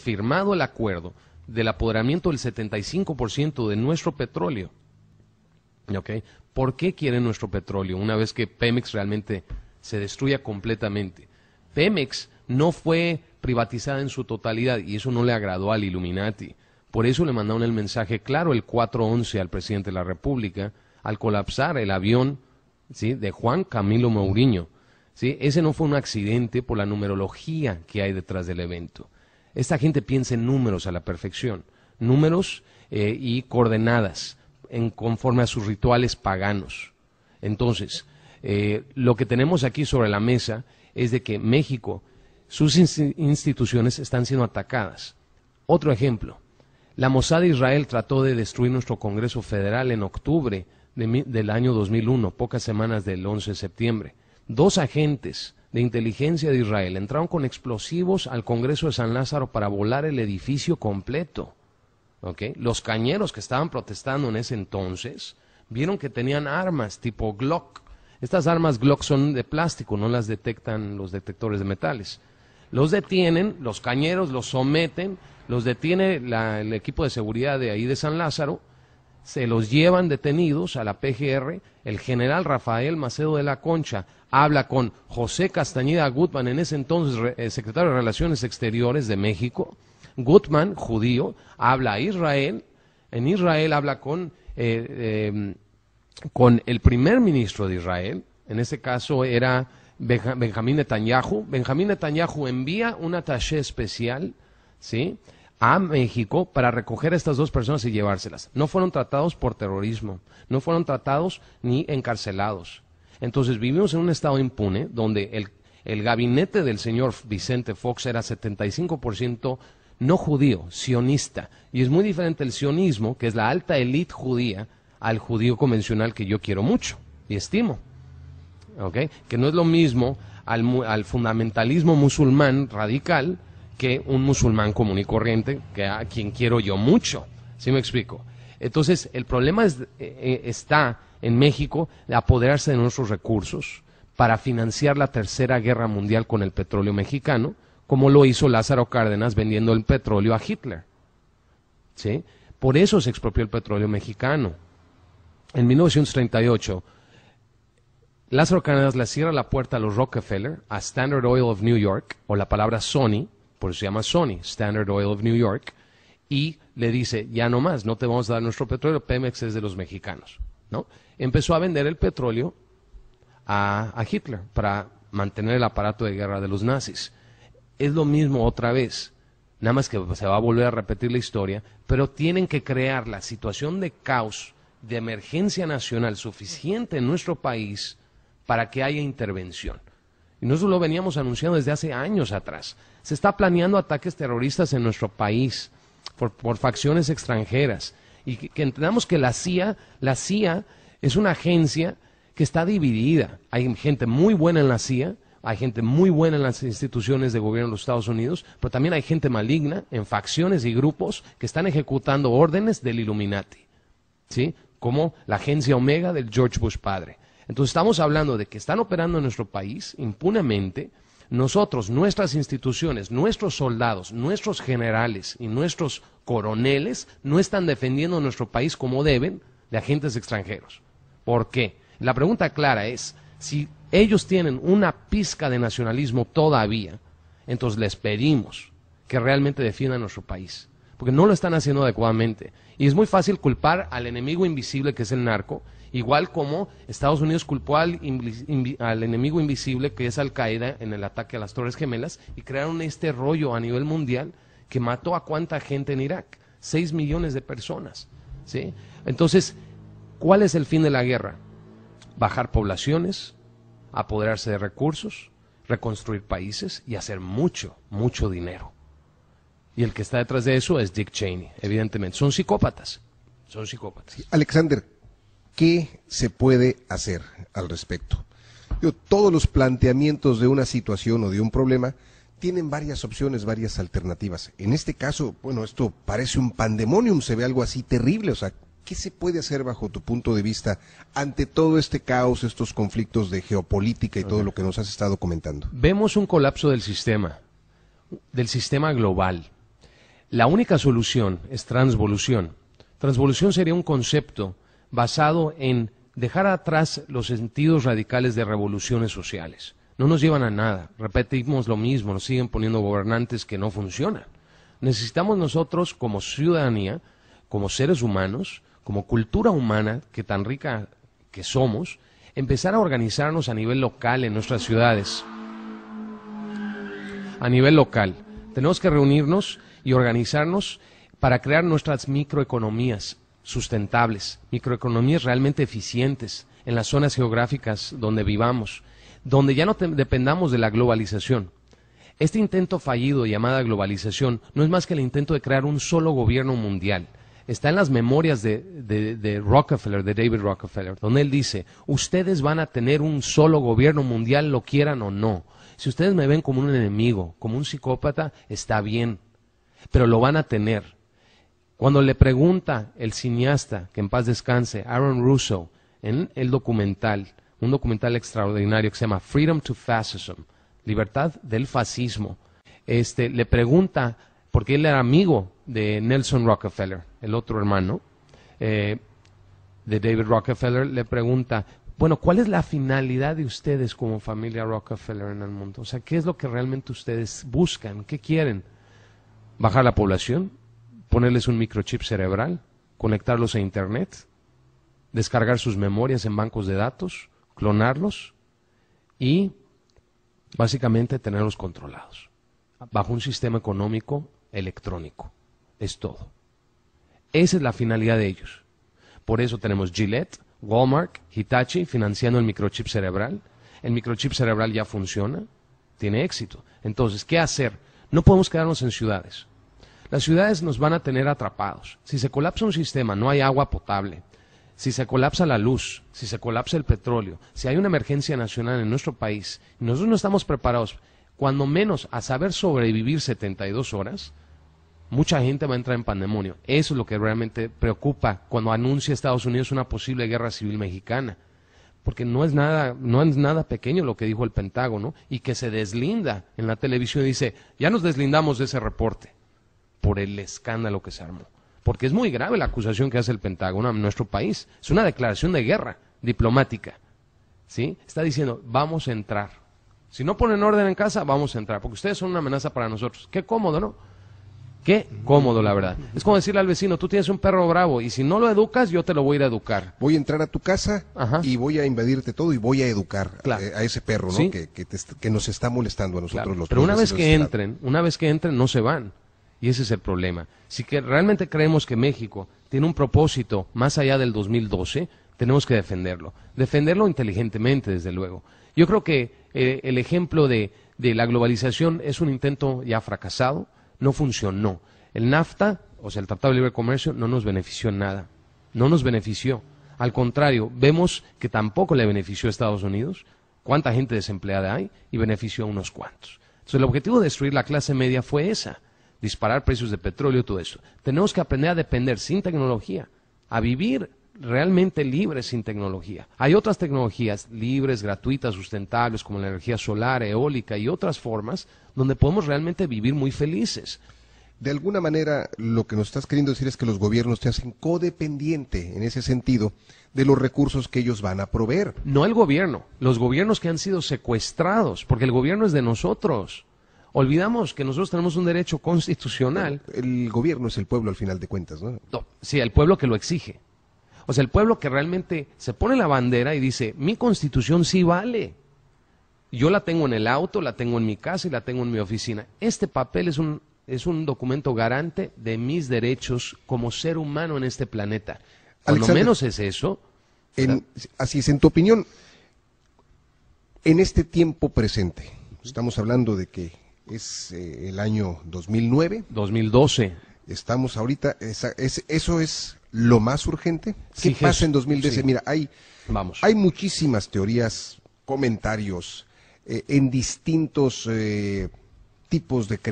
firmado el acuerdo del apoderamiento del 75% de nuestro petróleo. ¿Okay? ¿Por qué quieren nuestro petróleo una vez que Pemex realmente se destruya completamente? Pemex no fue privatizada en su totalidad y eso no le agradó al Illuminati. Por eso le mandaron el mensaje claro el 4/11 al presidente de la República al colapsar el avión, ¿sí?, de Juan Camilo Mourinho. ¿Sí? Ese no fue un accidente por la numerología que hay detrás del evento. Esta gente piensa en números a la perfección, números y coordenadas conforme a sus rituales paganos. Entonces, lo que tenemos aquí sobre la mesa es de que México, sus instituciones están siendo atacadas. Otro ejemplo, la Mossad de Israel trató de destruir nuestro Congreso Federal en octubre del año 2001, pocas semanas del 11 de septiembre. 2 agentes de inteligencia de Israel entraron con explosivos al Congreso de San Lázaro para volar el edificio completo. ¿Okay? Los cañeros que estaban protestando en ese entonces vieron que tenían armas tipo Glock. Estas armas Glock son de plástico, no las detectan los detectores de metales. Los detienen, los cañeros los someten, los detiene el equipo de seguridad de ahí de San Lázaro, se los llevan detenidos a la PGR. El general Rafael Macedo de la Concha habla con José Castañeda Gutmann, en ese entonces secretario de Relaciones Exteriores de México. Gutmann, judío, habla a Israel. En Israel habla con el primer ministro de Israel. En este caso era Benjamín Netanyahu. Benjamín Netanyahu envía un attaché especial, ¿sí?, a México para recoger a estas 2 personas y llevárselas. No fueron tratados por terrorismo, no fueron tratados ni encarcelados. Entonces vivimos en un estado impune donde el gabinete del señor Vicente Fox era 75% no judío, sionista. Y es muy diferente el sionismo, que es la alta élite judía, al judío convencional que yo quiero mucho y estimo. ¿Okay? Que no es lo mismo al fundamentalismo musulmán radical que un musulmán común y corriente, que a quien quiero yo mucho. ¿Sí me explico? Entonces, el problema está en México de apoderarse de nuestros recursos para financiar la Tercera Guerra Mundial con el petróleo mexicano, como lo hizo Lázaro Cárdenas vendiendo el petróleo a Hitler. ¿Sí? Por eso se expropió el petróleo mexicano. En 1938, Lázaro Cárdenas le cierra la puerta a los Rockefeller, a Standard Oil of New York, o la palabra Sony, por eso se llama Sony, Standard Oil of New York, y le dice, ya no más, no te vamos a dar nuestro petróleo, Pemex es de los mexicanos, ¿no? Empezó a vender el petróleo a Hitler para mantener el aparato de guerra de los nazis. Es lo mismo otra vez, nada más que se va a volver a repetir la historia, pero tienen que crear la situación de caos, de emergencia nacional suficiente en nuestro país para que haya intervención. Y nosotros lo veníamos anunciando desde hace años atrás. Se está planeando ataques terroristas en nuestro país por facciones extranjeras. Y que entendamos que la CIA es una agencia que está dividida. Hay gente muy buena en la CIA, hay gente muy buena en las instituciones de gobierno de los Estados Unidos, pero también hay gente maligna en facciones y grupos que están ejecutando órdenes del Illuminati, ¿sí? Como la agencia Omega del George Bush padre. Entonces estamos hablando de que están operando en nuestro país impunemente. Nosotros, nuestras instituciones, nuestros soldados, nuestros generales y nuestros coroneles no están defendiendo nuestro país como deben de agentes extranjeros. ¿Por qué? La pregunta clara es, si ellos tienen una pizca de nacionalismo todavía, entonces les pedimos que realmente defiendan nuestro país, porque no lo están haciendo adecuadamente. Y es muy fácil culpar al enemigo invisible que es el narco, igual como Estados Unidos culpó al enemigo invisible que es Al-Qaeda en el ataque a las Torres Gemelas, y crearon este rollo a nivel mundial que mató a cuánta gente en Irak, 6 millones de personas, ¿sí? Entonces, ¿cuál es el fin de la guerra? Bajar poblaciones, apoderarse de recursos, reconstruir países y hacer mucho, mucho dinero. Y el que está detrás de eso es Dick Cheney, evidentemente. Son psicópatas, son psicópatas. Sí, Alexander, ¿qué se puede hacer al respecto? Todos los planteamientos de una situación o de un problema tienen varias opciones, varias alternativas. En este caso, bueno, esto parece un pandemonium, se ve algo así terrible. O sea, ¿qué se puede hacer bajo tu punto de vista ante todo este caos, estos conflictos de geopolítica y todo lo que nos has estado comentando? Vemos un colapso del sistema global. La única solución es transvolución. Transvolución sería un concepto basado en dejar atrás los sentidos radicales de revoluciones sociales. No nos llevan a nada, repetimos lo mismo, nos siguen poniendo gobernantes que no funcionan. Necesitamos nosotros como ciudadanía, como seres humanos, como cultura humana, que tan rica que somos, empezar a organizarnos a nivel local en nuestras ciudades. A nivel local. Tenemos que reunirnos y organizarnos para crear nuestras microeconomías sustentables, microeconomías realmente eficientes en las zonas geográficas donde vivamos, donde ya no dependamos de la globalización. Este intento fallido llamada globalización no es más que el intento de crear un solo gobierno mundial. Está en las memorias de Rockefeller, de David Rockefeller, donde él dice, ustedes van a tener un solo gobierno mundial, lo quieran o no. Si ustedes me ven como un enemigo, como un psicópata, está bien, pero lo van a tener. Cuando le pregunta el cineasta, que en paz descanse, Aaron Russo, en el documental, un documental extraordinario que se llama Freedom to Fascism, Libertad del Fascismo, le pregunta, porque él era amigo de Nelson Rockefeller, el otro hermano de David Rockefeller, le pregunta, bueno, ¿cuál es la finalidad de ustedes como familia Rockefeller en el mundo? O sea, ¿qué es lo que realmente ustedes buscan? ¿Qué quieren? ¿Bajar la población? ¿Ponerles un microchip cerebral? ¿Conectarlos a Internet? ¿Descargar sus memorias en bancos de datos? ¿Clonarlos? Y básicamente tenerlos controlados bajo un sistema económico electrónico. Es todo. Esa es la finalidad de ellos. Por eso tenemos Gillette, Walmart, Hitachi financiando el microchip cerebral. El microchip cerebral ya funciona, tiene éxito. Entonces, ¿qué hacer? No podemos quedarnos en ciudades. Las ciudades nos van a tener atrapados. Si se colapsa un sistema, no hay agua potable. Si se colapsa la luz, si se colapsa el petróleo, si hay una emergencia nacional en nuestro país y nosotros no estamos preparados, cuando menos a saber sobrevivir 72 horas, mucha gente va a entrar en pandemonio. Eso es lo que realmente preocupa cuando anuncia Estados Unidos una posible guerra civil mexicana. Porque no es nada pequeño lo que dijo el Pentágono y que se deslinda en la televisión y dice, ya nos deslindamos de ese reporte por el escándalo que se armó. Porque es muy grave la acusación que hace el Pentágono a nuestro país. Es una declaración de guerra diplomática. ¿Sí? Está diciendo, vamos a entrar. Si no ponen orden en casa, vamos a entrar, porque ustedes son una amenaza para nosotros. Qué cómodo, ¿no? Qué cómodo, la verdad. Es como decirle al vecino, tú tienes un perro bravo y si no lo educas, yo te lo voy a ir a educar. Voy a entrar a tu casa y voy a invadirte todo y voy a educar a ese perro, ¿no? ¿Sí? Que nos está molestando a nosotros los Pero una vez que entren, no se van. Y ese es el problema. Si que realmente creemos que México tiene un propósito más allá del 2012, tenemos que defenderlo. Defenderlo inteligentemente, desde luego. Yo creo que el ejemplo de la globalización es un intento ya fracasado, no funcionó. El NAFTA, o sea, el Tratado de Libre Comercio, no nos benefició en nada. No nos benefició. Al contrario, vemos que tampoco le benefició a Estados Unidos. ¿Cuánta gente desempleada hay? Y benefició a unos cuantos. Entonces, el objetivo de destruir la clase media fue esa. Disparar precios de petróleo, todo eso. Tenemos que aprender a depender sin tecnología, a vivir realmente libres sin tecnología. Hay otras tecnologías libres, gratuitas, sustentables, como la energía solar, eólica y otras formas, donde podemos realmente vivir muy felices. De alguna manera, lo que nos estás queriendo decir es que los gobiernos te hacen codependiente, en ese sentido, de los recursos que ellos van a proveer. No el gobierno, los gobiernos que han sido secuestrados, porque el gobierno es de nosotros. Olvidamos que nosotros tenemos un derecho constitucional. El gobierno es el pueblo al final de cuentas, ¿no? No, sí, el pueblo que lo exige. O sea, el pueblo que realmente se pone la bandera y dice, mi constitución sí vale. Yo la tengo en el auto, la tengo en mi casa y la tengo en mi oficina. Este papel es un documento garante de mis derechos como ser humano en este planeta. Cuando Alexander, menos es eso. Así es, en tu opinión, en este tiempo presente, estamos hablando de que es el año 2009. 2012. Estamos ahorita, eso es lo más urgente. ¿Qué Sí, pasa en 2010? sí. Mira, hay muchísimas teorías, comentarios en distintos tipos de creencias.